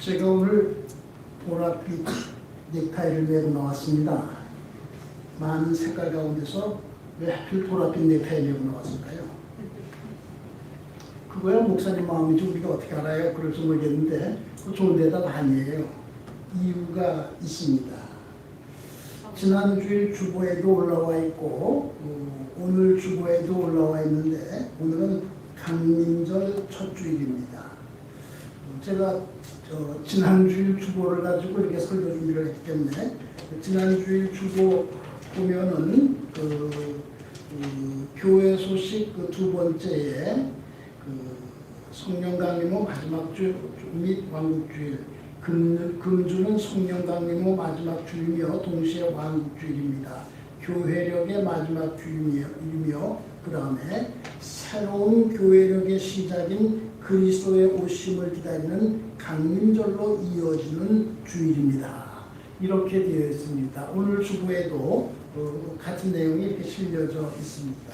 제가 오늘 보랏빛 넥타이를 메고 나왔습니다. 많은 색깔 가운데서 왜 하필 보랏빛 넥타이 메고 나왔을까요? 그거야 목사님 마음이지 우리가 어떻게 알아요? 그럴지 모르겠는데 그 좋은 대답 아니에요. 이유가 있습니다. 지난주일 주보에도 올라와 있고 오늘 주보에도 올라와 있는데 오늘은 강림절 첫 주일입니다. 제가 지난주일 주보를 가지고 이렇게 설교 준비를 했기 때문에 지난주일 주보 보면은 교회 소식 두 번째에 성령 강림 후 마지막 주 및 왕국주일, 금주는 성령 강림 후 마지막 주이며 동시에 왕국주일입니다. 교회력의 마지막 주이며 그 다음에 새로운 교회력의 시작인 그리스도의 오심을 기다리는 강림절로 이어지는 주일입니다. 이렇게 되어 있습니다. 오늘 주보에도 같은 내용이 이렇게 실려져 있습니다.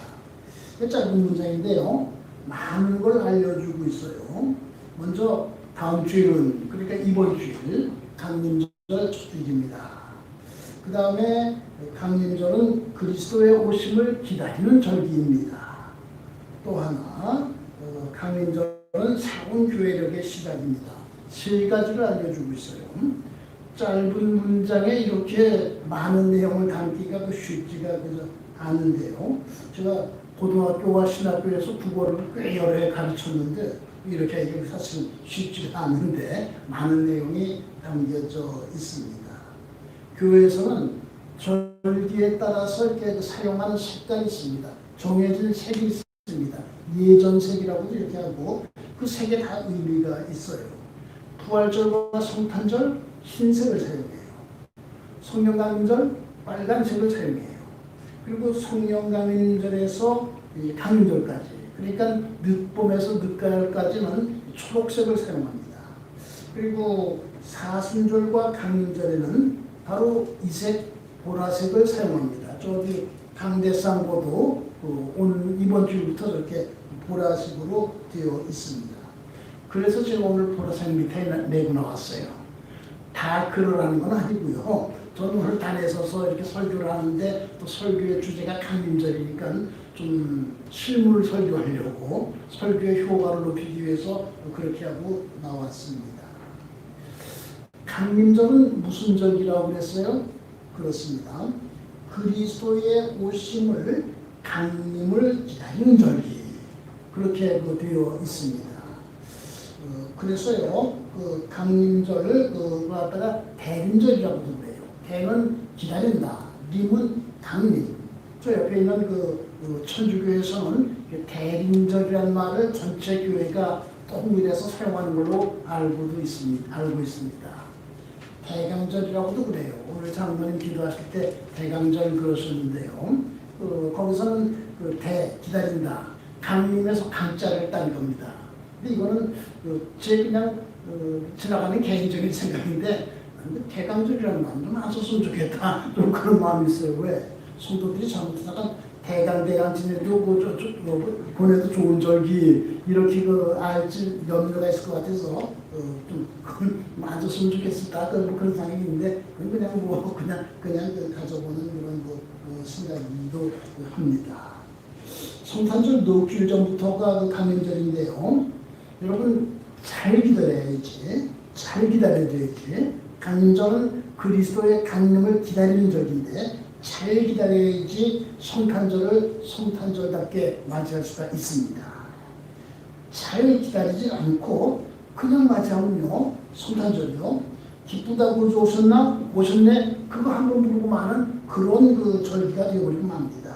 짧은 문장인데요. 많은 걸 알려주고 있어요. 먼저 다음 주일은, 그러니까 이번 주일 강림절 첫 주일입니다. 그 다음에 강림절은 그리스도의 오심을 기다리는 절기입니다. 또 하나 강림절은 새로운 교회력의 시작입니다. 세 가지를 알려주고 있어요. 짧은 문장에 이렇게 많은 내용을 담기가 쉽지가 않은데요. 제가 고등학교와 신학교에서 국어를 꽤 여러 해 가르쳤는데 이렇게 하기가 사실 쉽지가 않은데 많은 내용이 담겨져 있습니다. 교회에서는 절기에 따라서 이렇게 사용하는 색깔이 있습니다. 정해진 색이 있습니다. 예전색이라고도 이렇게 하고 그 색에 다 의미가 있어요. 부활절과 성탄절 흰색을 사용해요. 성령강림절 빨간색을 사용해요. 그리고 성령강림절에서 강림절까지, 그러니까 늦봄에서 늦가을까지는 초록색을 사용합니다. 그리고 사순절과 강림절에는 바로 이색, 보라색을 사용합니다. 저기 강대상고도 오늘 이번 주부터 저렇게 보라색으로 되어 있습니다. 그래서 제가 오늘 보라색 넥타이 메고 나왔어요. 다 그러라는 건 아니고요. 저는 오늘 단에 서서 이렇게 설교를 하는데 또 설교의 주제가 강림절이니까 좀 실물 설교하려고 설교의 효과를 높이기 위해서 그렇게 하고 나왔습니다. 강림절은 무슨 절기라고 그랬어요? 그렇습니다. 그리스도의 오심을 강림을 기다리는 절기, 그렇게 되어 있습니다. 그래서요, 강림절을 갖다가 대림절이라고도 그래요. 대는 기다린다, 림은 강림. 저 옆에 있는 천주교에서는 대림절이라는 말을 전체 교회가 통일해서 사용하는 걸로 알고 있습니다. 대강절이라고도 그래요. 오늘 장로님 기도하실 때 대강절 그러셨는데요. 거기서는 기다린다, 강림에서 강자를 딴 겁니다. 근데 이거는 제 그냥 지나가는 개인적인 생각인데 대강절이라는 말은 좀 안 썼으면 좋겠다, 좀 그런 마음이 있어요. 왜? 성도들이 잘못하다가 대강 지내도 보내도 좋은 절기 이렇게 알지 염려가 있을 것 같아서 좀 안 썼으면 좋겠다, 그런 생각이 있는데 그냥 가져보는 그런 생각도 합니다. 성탄절 넉주일 전부터가 강림절인데요. 여러분 잘 기다려야지. 강림절은 그리스도의 강림을 기다리는 절기인데 잘 기다려야지 성탄절을 성탄절답게 맞이할 수가 있습니다. 잘 기다리지 않고 그냥 맞이하면요, 성탄절이요, 기쁘다고 오셨네? 그거 한번 물고 마는 그런 절기가 되어버리면 맙니다.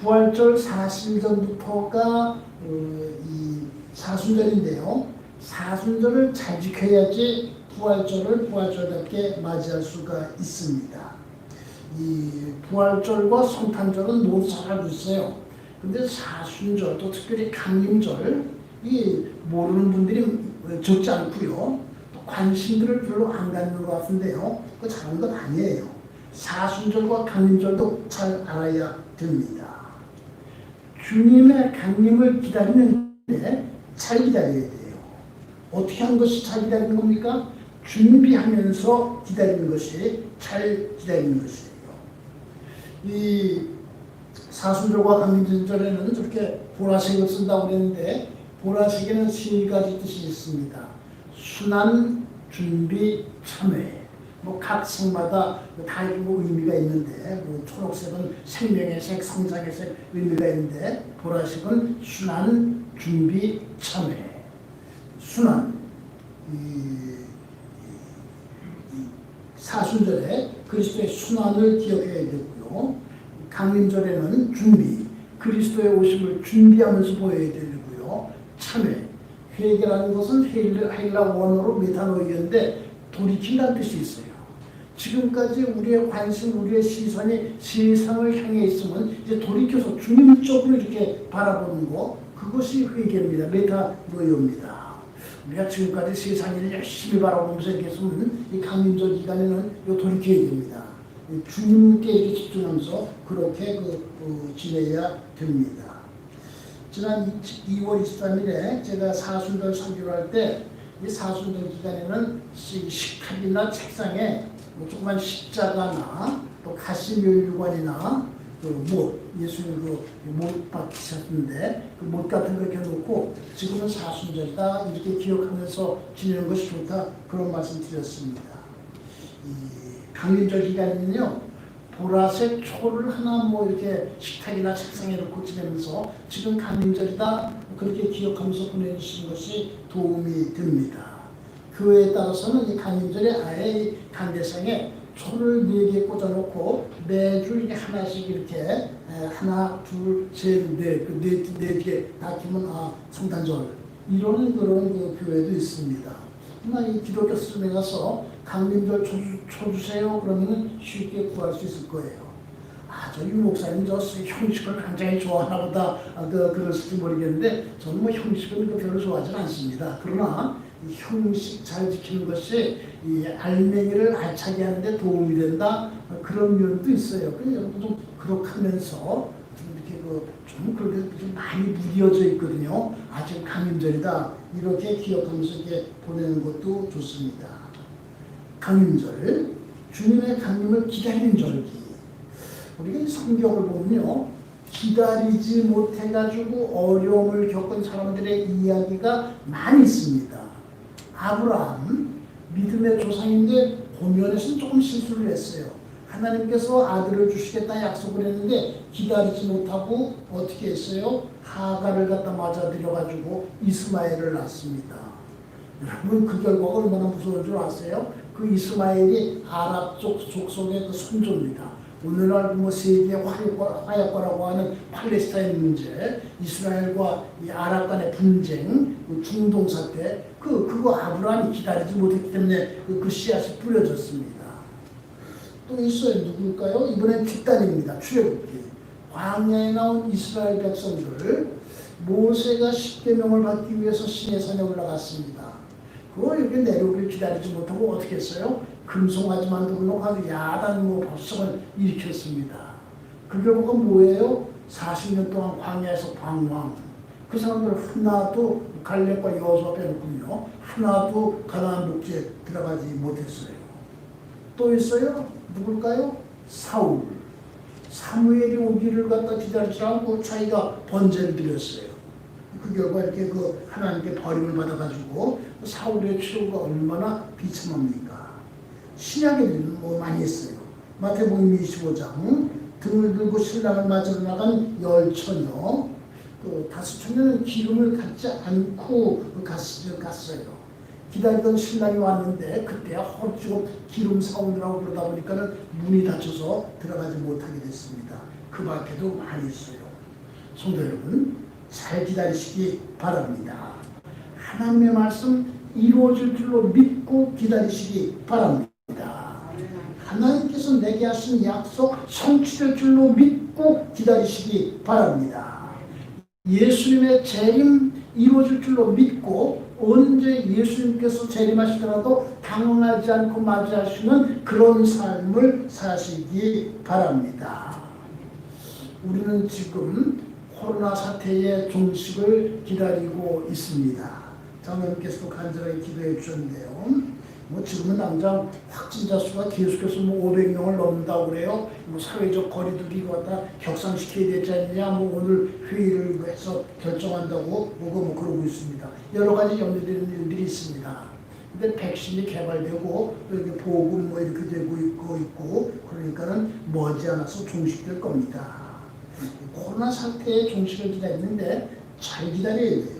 부활절 40일 전부터가 이 사순절인데요. 사순절을 잘 지켜야지 부활절을 부활절답게 맞이할 수가 있습니다. 이 부활절과 성탄절은 모두 잘 알고 있어요. 근데 사순절, 또 특별히 강림절, 이 모르는 분들이 적지 않고요. 또 관심들을 별로 안 갖는 것 같은데요. 그거 잘하는 건 아니에요. 사순절과 강림절도 잘 알아야 됩니다. 주님의 강림을 기다리는데 잘 기다려야 돼요. 어떻게 하는 것이 잘 기다리는 겁니까? 준비하면서 기다리는 것이 잘 기다리는 것이에요. 이 사순절과 강림절에는 저렇게 보라색을 쓴다고 그랬는데 보라색에는 세 가지 뜻이 있습니다. 순한, 준비, 참회. 각 색마다 다 의미가 있는데 초록색은 생명의 색, 성장의 색 의미가 있는데 보라색은 순한, 준비, 참회. 순한 사순절에 그리스도의 순환을 기억해야 되고요. 강림절에는 준비, 그리스도의 오심을 준비하면서 보여야 되고요. 참회, 회개라는 것은 헬라 원어로 메타노이인데 돌이킨다는 뜻이 있어요. 지금까지 우리의 관심, 우리의 시선이 세상을 향해 있으면 이제 돌이켜서 주님 쪽으로 이렇게 바라보는 거, 그것이 회개입니다. 메타노이입니다. 우리가 지금까지 세상을 열심히 바라보면서 이렇게 있으면 이 강림절 기간에는 돌이켜야 됩니다. 주님께 이렇게 집중하면서 그렇게 지내야 됩니다. 지난 2월 23일에 제가 사순절 설교를 할 때 이 사순절 기간에는 식탁이나 책상에 조그만 십자가나 또 가시면류관이나 예수님 못 박히셨는데 그 못 같은 거 이렇게 놓고 지금은 사순절이다 이렇게 기억하면서 지내는 것이 좋다 그런 말씀 드렸습니다. 이 강림절 기간에는요 보라색 초를 하나 이렇게 식탁이나 책상에 놓고 지내면서 지금 강림절이다 그렇게 기억하면서 보내주시는 것이 도움이 됩니다. 그에 따라서는 이 강림절에 아예 강대상에 초를 4개 꽂아놓고 매주 이렇게 하나씩 이렇게 하나, 둘, 셋, 넷, 네 개 다 키면 성탄절 이런 그런 교회도 있습니다. 그러나 이 기독교 수준에 가서 강림절 초 주세요 그러면 쉽게 구할 수 있을 거예요. 저희 목사님 저 형식을 굉장히 좋아하나 보다 그럴지 모르겠는데 저는 형식은 별로 좋아하지 않습니다. 그러나 이 형식 잘 지키는 것이 이 알맹이를 알차게 하는데 도움이 된다 그런 면도 있어요. 여러분 좀 그렇게 하면서 이렇게 좀 그렇게 좀 많이 무뎌져 있거든요. 지금 강림절이다 이렇게 기억하면서 이렇게 보내는 것도 좋습니다. 강림절, 주님의 강림을 기다리는 절기. 우리가 이 성경을 보면요, 기다리지 못해가지고 어려움을 겪은 사람들의 이야기가 많이 있습니다. 아브라함, 믿음의 조상인데 고면에서는 조금 실수를 했어요. 하나님께서 아들을 주시겠다 약속을 했는데 기다리지 못하고 어떻게 했어요? 하갈을 갖다 맞아들여가지고 이스마엘을 낳습니다. 여러분 그 결과가 얼마나 무서운 줄 아세요? 그 이스마엘이 아랍 쪽 족속의 그 선조입니다. 오늘날 세계의 화약과라고 하는 팔레스타인 문제, 이스라엘과 이 아랍 간의 분쟁, 중동 사태, 그거 아브라함이 기다리지 못했기 때문에 그 씨앗이 뿌려졌습니다. 또 있어요. 누굴까요? 이번엔 뒷단입니다. 출애굽기. 광야에 나온 이스라엘 백성들, 모세가 십계명을 받기 위해서 시내산에 올라갔습니다. 그거 이렇게 내려오길 기다리지 못하고 어떻게 했어요? 금송아지 만들어 놓고 야단 법석을 일으켰습니다. 그 결과가 뭐예요? 40년 동안 광야에서 방황. 그 사람들 하나도 갈렙과 여호수아 빼놓군요. 하나도 가나안 복지에 들어가지 못했어요. 또 있어요? 누굴까요? 사울. 사무엘이 오기를 갖다 기다리지 않고 자기가 번제를 드렸어요. 그 결과 이렇게 하나님께 버림을 받아가지고 사울의 최후가 얼마나 비참합니까? 신약에는 많이 했어요. 마태복음 25장 등을 들고 신랑을 맞으러 나간 10처녀, 5처녀는 기름을 갖지 않고 갔어요. 기다리던 신랑이 왔는데 그때 헐쭉 기름 사오느라고 그러다 보니까는 문이 닫혀서 들어가지 못하게 됐습니다. 그 밖에도 많이 있어요. 성도 여러분, 잘 기다리시기 바랍니다. 하나님의 말씀 이루어질 줄로 믿고 기다리시기 바랍니다. 하나님께서 내게 하신 약속 성취될 줄로 믿고 기다리시기 바랍니다. 예수님의 재림 이루어질 줄로 믿고 언제 예수님께서 재림하시더라도 당황하지 않고 맞이할 수 있는 그런 삶을 사시기 바랍니다. 우리는 지금 코로나 사태의 종식을 기다리고 있습니다. 장로님께서도 간절하게 기도해 주셨는데요. 뭐 지금은 당장 확진자 수가 계속해서 뭐 500명을 넘는다고 그래요. 뭐 사회적 거리두기 갖다 격상시켜야 되지 않느냐. 뭐 오늘 회의를 해서 결정한다고 뭐 그러고 있습니다. 여러 가지 염려되는 일들이 있습니다. 근데 백신이 개발되고 또 이렇게 보험 뭐 이렇게 되고 있고 그러니까는 머지않아서 종식될 겁니다. 코로나 사태의 종식을 기다리는데 잘 기다려야 돼요.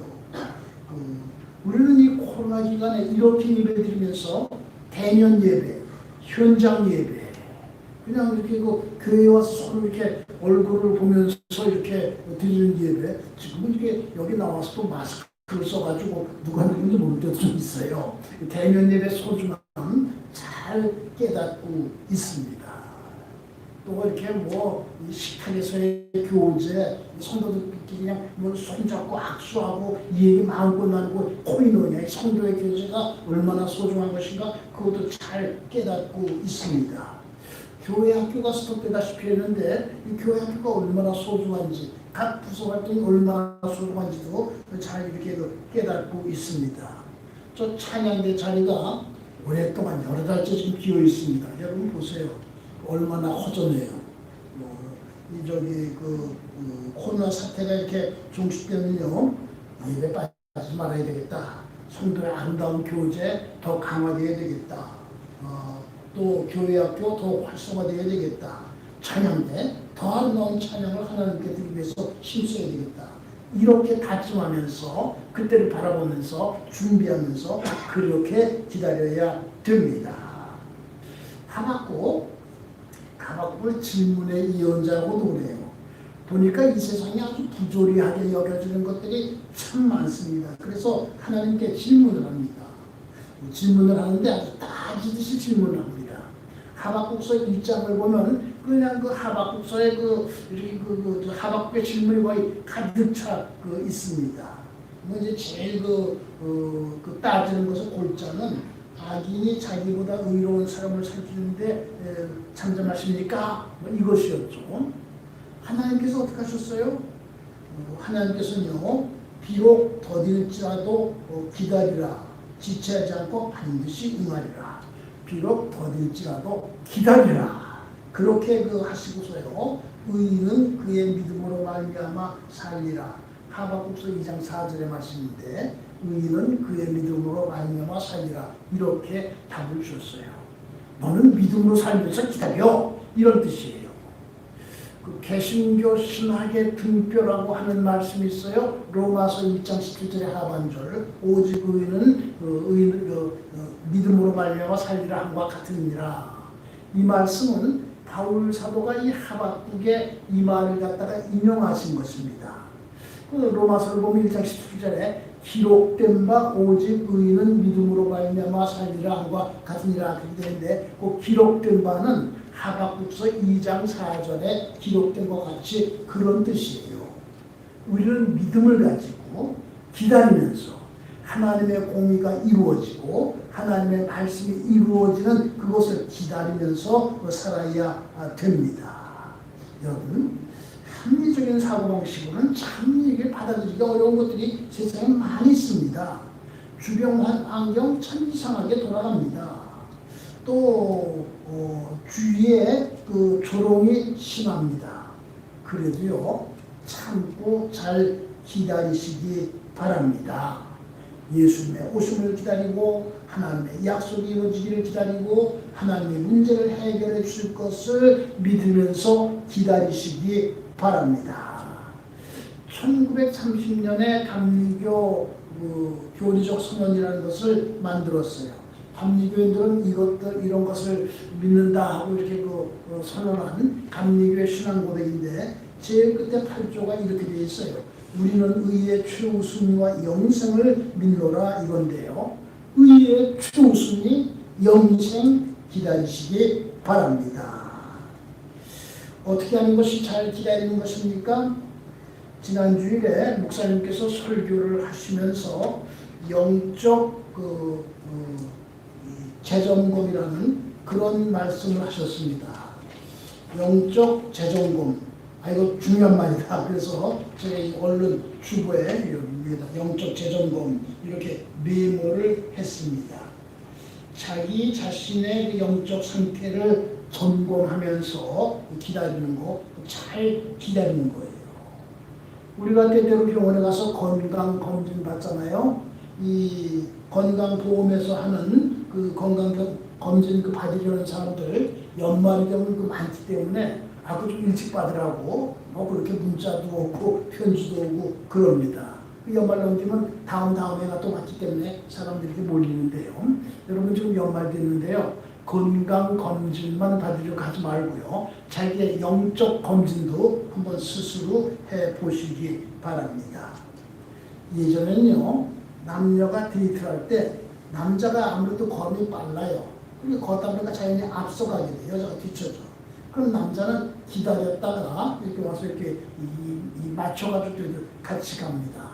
우리는 이 코로나 기간에 이렇게 예배드리면서 대면 예배, 현장 예배, 그냥 이렇게 그 교회 와서 서로 이렇게 얼굴을 보면서 이렇게 드리는 예배, 지금은 이게 여기 나와서 또 마스크를 써가지고 누가 누군지 모를 때도 좀 있어요. 대면 예배 소중함 잘 깨닫고 있습니다. 또 이렇게 뭐 식탁에서의 교제, 성도들끼리 그냥 뭐 손잡고 악수하고 이 얘기 마음껏 나누고 코이노냐, 성도의 교제가 얼마나 소중한 것인가 그것도 잘 깨닫고 있습니다. 교회 학교가 스톱되다시피 했는데 이 교회 학교가 얼마나 소중한지 각 부서 활동이 얼마나 소중한지도 잘 이렇게 깨닫고 있습니다. 저 찬양대 자리가 오랫동안 여러 달째 지금 비어 있습니다. 여러분 보세요. 얼마나 허전해요. 이 저기 코로나 사태가 이렇게 종식되면요 예배 빠지지 말아야 되겠다. 성도의 아름다운 교제 더 강화되어야 되겠다. 또 교회학교 더 활성화되어야 되겠다. 찬양대 더 아름다운 찬양을 하나님께 드리기 위해서 힘써야 되겠다. 이렇게 다짐하면서 그때를 바라보면서 준비하면서 그렇게 기다려야 됩니다. 하박국을 질문의 예언자라고도 그래요. 보니까 이 세상이 아주 부조리하게 여겨지는 것들이 참 많습니다. 그래서 하나님께 질문을 합니다. 질문을 하는데 아주 따지듯이 질문을 합니다. 하박국서 1장을 보면 그냥 그 하박국서의 하박국의 질문이 거의 가득 차 있습니다. 뭐 이제 제일 따지는 것은 골자는 악인이 자기보다 의로운 사람을 살피는데 잠잠하십니까? 뭐 이것이었죠. 하나님께서 어떻게 하셨어요? 하나님께서는요, 비록 더딜지라도 기다리라. 지체하지 않고 반드시 응하리라. 비록 더딜지라도 기다리라. 그렇게 하시고서요, 의인은 그의 믿음으로 말미암아 살리라. 하박국서 2장 4절의 말씀인데 의인은 그의 믿음으로 말미암아 살리라. 이렇게 답을 주셨어요. 너는 믿음으로 살면서 기다려. 이런 뜻이에요. 개신교 신학의 등뼈라고 하는 말씀이 있어요. 로마서 1장 17절의 하반절. 오직 의인은 믿음으로 말미암아 살리라 함과 같으니라. 이 말씀은 바울 사도가 이 하박국의 이 말을 갖다가 인용하신 것입니다. 로마서를 보면 1장 17절에 기록된 바 오직 의인은 믿음으로 말미암아 살리라 함과 같으니라 그렇게 되는데 그 기록된 바는 하박국서 2장 4절에 기록된 것 같이 그런 뜻이에요. 우리는 믿음을 가지고 기다리면서 하나님의 공의가 이루어지고 하나님의 말씀이 이루어지는 그것을 기다리면서 살아야 됩니다. 여러분, 합리적인 사고방식으로는 참 이게 받아들이기 어려운 것들이 세상에 많이 있습니다. 주변 환경 참 이상하게 돌아갑니다. 또 주위에 조롱이 심합니다. 그래도요, 참고 잘 기다리시기 바랍니다. 예수님의 오심을 기다리고 하나님의 약속이 이루어지기를 기다리고 하나님의 문제를 해결해 주실 것을 믿으면서 기다리시기 바랍니다. 1930년에 감리교 교리적 선언이라는 것을 만들었어요. 감리교인들은 이런 것을 믿는다 하고 이렇게 선언한 감리교의 신앙고백인데 제일 끝에 8조가 이렇게 되어 있어요. 우리는 의의 최우순위와 영생을 믿노라 이건데요. 의의 최우순위, 영생 기다리시기 바랍니다. 어떻게 하는 것이 잘 기다리는 것입니까? 지난 주일에 목사님께서 설교를 하시면서 영적 재점검이라는 그런 말씀을 하셨습니다. 영적 재점검. 이거 중요한 말이다. 그래서 제가 이 언론 주보에 여기다 영적 재점검 이렇게 메모를 했습니다. 자기 자신의 그 영적 상태를 점검하면서 기다리는 거, 잘 기다리는 거예요. 우리가 때때로 병원에 가서 건강검진 받잖아요. 이 건강보험에서 하는 그 건강검진 그 받으려는 사람들 연말이 되면 그 많기 때문에 그 좀 일찍 받으라고 그렇게 문자도 오고 편지도 오고 그럽니다. 그 연말 넘기면 다음 해가 또 맞기 때문에 사람들이 이렇게 몰리는데요. 여러분 지금 연말 됐는데요. 건강검진만 받으려고 하지 말고요. 자기의 영적 검진도 한번 스스로 해보시기 바랍니다. 예전에는요. 남녀가 데이트할 때 남자가 아무래도 걸음이 빨라요. 그런데 걷다 보니까 자연히 앞서가게 돼요. 여자가 뒤쳐져. 그럼 남자는 기다렸다가 이렇게 와서 이렇게 맞춰가지고 같이 갑니다.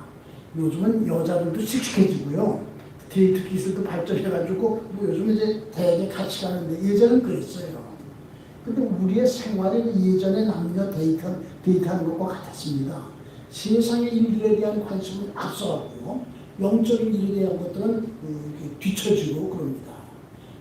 요즘은 여자들도 씩씩해지고요. 데이트 기술도 발전해가지고 요즘은 이제 대개 같이 가는데 예전은 그랬어요. 근데 우리의 생활이 예전에 남녀 데이트하는 것과 같았습니다. 세상의 일들에 대한 관심은 앞서갔고요. 영적인 일에 대한 것들은 뒤처지고 그럽니다.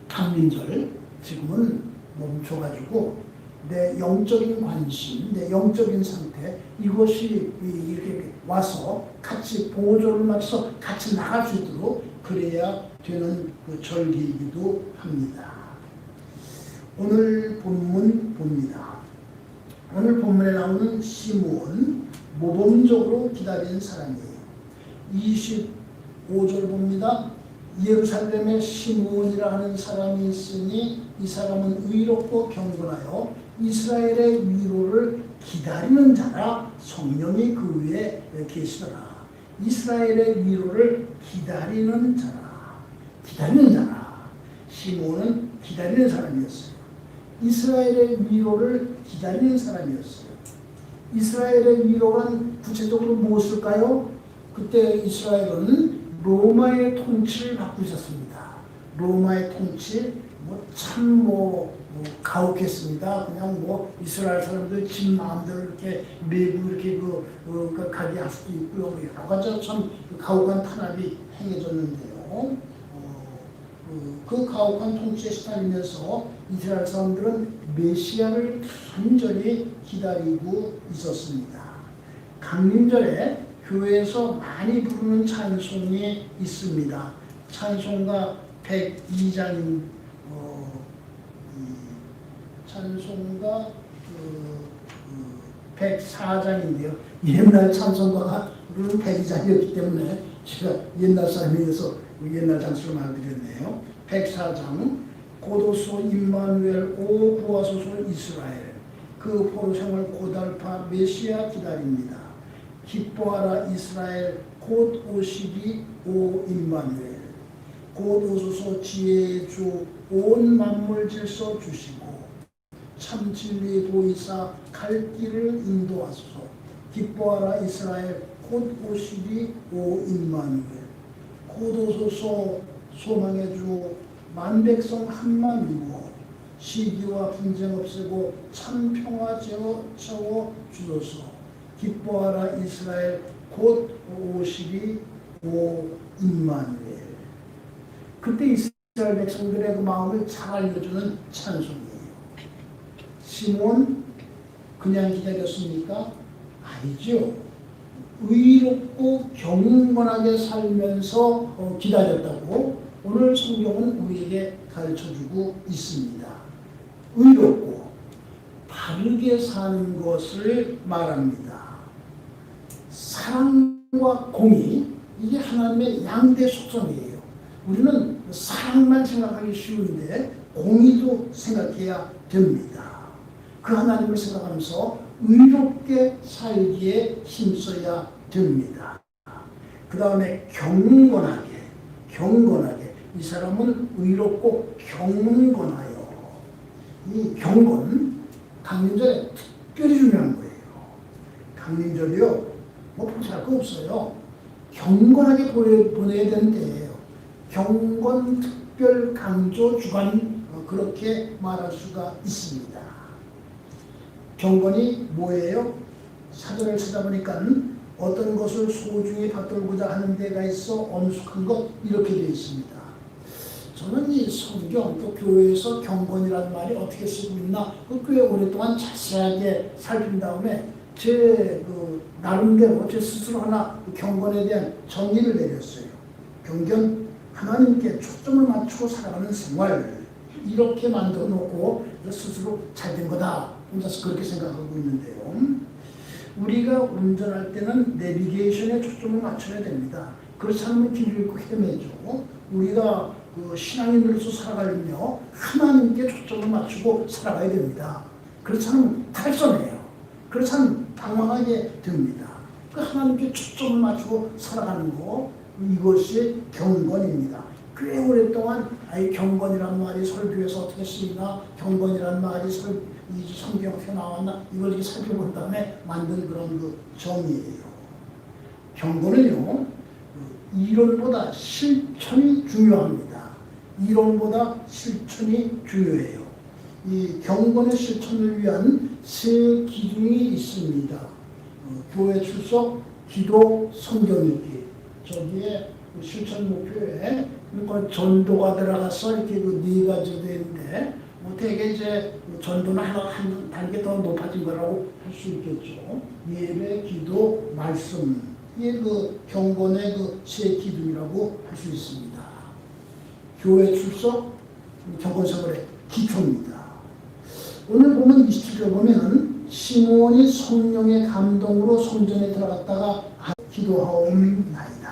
강민절 지금은 멈춰가지고 내 영적인 관심, 내 영적인 상태 이것이 이렇게 와서 같이 보조를 맞춰서 같이 나갈 수 있도록 그래야 되는 그 절기이기도 합니다. 오늘 본문 봅니다. 오늘 본문에 나오는 시므온 모범적으로 기다리는 사람이에요. 25절 봅니다. 예루살렘에 시므온이라 하는 사람이 있으니 이 사람은 의롭고 경건하여 이스라엘의 위로를 기다리는 자라 성령이 그 위에 계시더라. 이스라엘의 위로를 기다리는 자라. 시므온은 기다리는 사람이었어요. 이스라엘의 위로를 기다리는 사람이었어요. 이스라엘의 위로란 구체적으로 무엇일까요? 그때 이스라엘은 로마의 통치를 받고 있었습니다. 로마의 통치 참 가혹했습니다. 그냥 이스라엘 사람들 집 마음대로 이렇게 내부 이렇게 가게 할 수도 있고요. 여러 가지 참 가혹한 탄압이 행해졌는데요. 그 가혹한 통치에 시달리면서 이스라엘 사람들은 메시아를 간절히 기다리고 있었습니다. 강림절에 교회에서 많이 부르는 찬송이 있습니다. 찬송가 102장 찬송가 104장인데요. 옛날 찬송가가 102장이었기 때문에 제가 옛날 사람이어서 옛날 장수를 말드렸네요. 104장 고도소 임마누엘 오 구하소서 이스라엘 그 포로생활 고달파 메시아 기다립니다. 기뻐하라 이스라엘 곧 오시리 오 임마누엘 곧 오소서 지혜의 주 온 만물 질서 주시고 참 진리 보이사 갈 길을 인도하소서. 기뻐하라 이스라엘 곧 오시리 오 임마누엘 곧 오소서 소망의 주 만백성 한만 이루어 시기와 분쟁 없애고 참 평화 채워 주소서. 기뻐하라 이스라엘 곧 오시리 오 임마누엘. 그때 이스라엘 백성들의 그 마음을 잘 알려주는 찬송이에요. 시므온 그냥 기다렸습니까? 아니죠. 의롭고 경건하게 살면서 기다렸다고 오늘 성경은 우리에게 가르쳐주고 있습니다. 의롭고 바르게 사는 것을 말합니다. 사랑과 공의 이게 하나님의 양대 속성이에요. 우리는 사랑만 생각하기 쉬운데 공의도 생각해야 됩니다. 그 하나님을 생각하면서 의롭게 살기에 힘써야 됩니다. 그 다음에 경건하게 이 사람은 의롭고 경건하여. 이 경건 강림절에 특별히 중요한 거예요. 강림절이요 포기할 거 없어요. 경건하게 보내야 되는 때예요. 경건 특별 강조 주간 그렇게 말할 수가 있습니다. 경건이 뭐예요? 사전을 찾아보니까 어떤 것을 소중히 받들고자 하는 데가 있어 엄숙한 것 이렇게 되어 있습니다. 저는 이 성경 또 교회에서 경건이라는 말이 어떻게 쓰고 있나 꽤 오랫동안 자세하게 살핀 다음에 제 나름대로 제 스스로 하나 경건에 대한 정의를 내렸어요. 경건, 하나님께 초점을 맞추고 살아가는 생활 이렇게 만들어 놓고 스스로 잘된 거다 혼자서 그렇게 생각하고 있는데요. 우리가 운전할 때는 내비게이션에 초점을 맞춰야 됩니다. 그렇지 않으면 길을 잃고 헤매죠. 우리가 신앙인으로서 살아가려면 하나님께 초점을 맞추고 살아가야 됩니다. 그렇지 않으면 탈선해요. 그렇지 않으면 방황하게 됩니다. 하나님께 초점을 맞추고 살아가는 거 이것이 경건입니다. 꽤 오랫동안 경건이라는 말이 설교에서 어떻게 쓰이나 경건이라는 말이 이 성경에 어떻게 나왔나 이걸 이렇게 살펴본 다음에 만든 그런 정의예요. 경건은요 이론보다 실천이 중요합니다. 이론보다 실천이 중요해요. 이 경건의 실천을 위한 세 기둥이 있습니다. 교회 출석, 기도, 성경 읽기. 저기에 실천 목표에 전도가 들어가서 이렇게 네 가지 되는데 되게 이제 전도는 한 단계 더 높아진 거라고 할 수 있겠죠. 예배, 기도, 말씀 이게 경건의 세 기둥이라고 할 수 있습니다. 교회 출석, 경건 생활의 기초입니다. 오늘 보면 27절 보면 시몬이 성령의 감동으로 성전에 들어갔다가 기도하옵나이다.